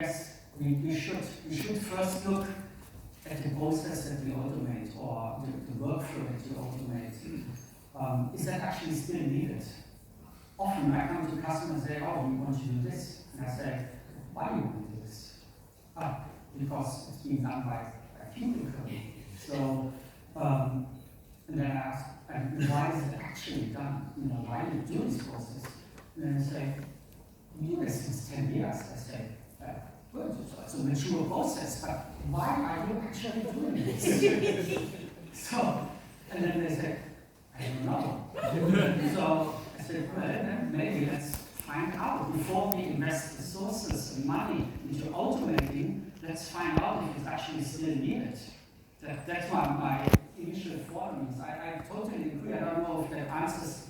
Yes, we should first look at the process that we automate or the workflow that we automate. Is that actually still needed? Often I come to customers and say, oh, we want to do this. And I say, why do you want to do this? Because it's being done by people. So, and then I ask, why is it actually done? Why do you do this process? And then they say, we do this since 10 years. I say, good, it's a mature process, but why are you actually doing this? So, and then they say, I don't know. So I said, well, then maybe let's find out. Before we invest resources and money into automating, let's find out if it's actually still needed. That's my initial findings. I totally agree. I don't know if that answers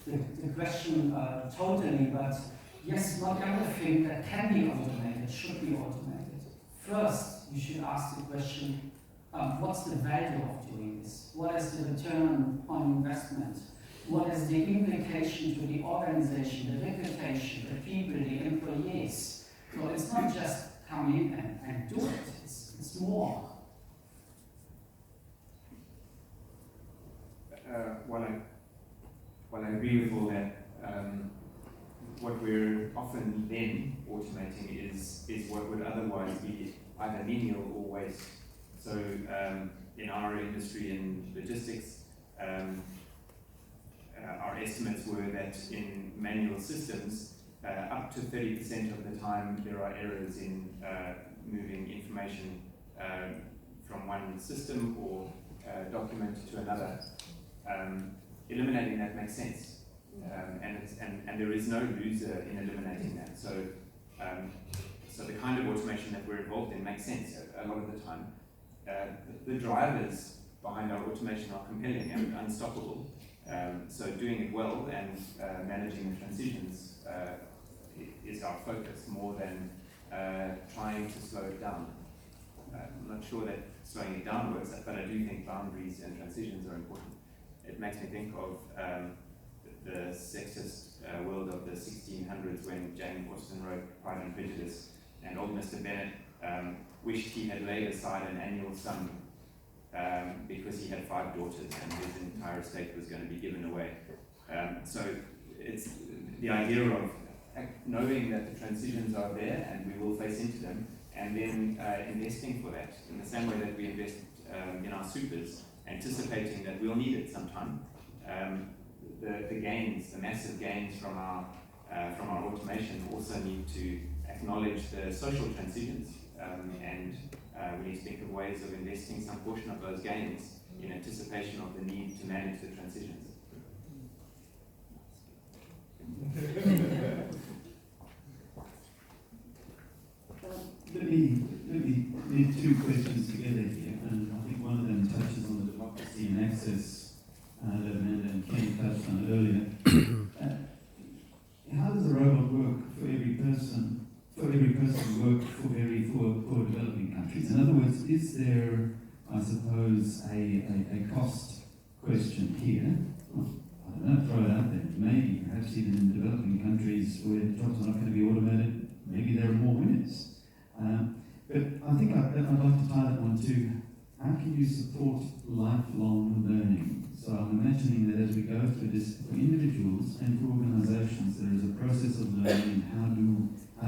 the question totally, but yes, not everything that can be automated should be automated. First, you should ask the question, what's the value of doing this? What is the return on investment? What is the implication to the organization, the reputation, the people, the employees? So it's not just come in and do it, it's more. While I agree with all that, what we're often then automating is what would otherwise be either menial or waste. So in our industry in logistics, our estimates were that in manual systems, up to 30% of the time there are errors in moving information from one system or document to another. Eliminating that makes sense, and there is no loser in eliminating that. So, so the kind of automation that we're involved in makes sense a lot of the time. The drivers behind our automation are compelling and unstoppable. So doing it well and managing the transitions is our focus more than trying to slow it down. I'm not sure that slowing it down works, but I do think boundaries and transitions are important. It makes me think of the sexist world of the 1600s when Jane Austen wrote Pride and Prejudice, and old Mr. Bennet wished he had laid aside an annual sum because he had 5 daughters and his entire estate was going to be given away. So it's the idea of knowing that the transitions are there and we will face into them, and then investing for that in the same way that we invest in our supers, anticipating that we'll need it sometime. The gains, the massive gains from our automation also need to acknowledge the social transitions, and we need to think of ways of investing some portion of those gains in anticipation of the need to manage the transitions. Let me leave 2 questions together here, and I think one of them touches on the democracy and access that Amanda and Ken touched on earlier. How does a robot work for every person? For every person work for developing countries. In other words, is there, I suppose, a cost question here? Well, I don't know, throw it out there. Maybe, perhaps even in developing countries where jobs are not going to be automated, maybe there are more winners. But I think I'd like to tie that one to how can you support lifelong learning? So I'm imagining that as we go through this, for individuals and for organizations, there is a process of learning. How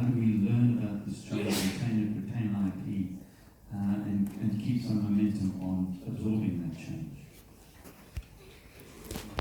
do we learn about this change, retain IP, and keep some momentum on absorbing that change?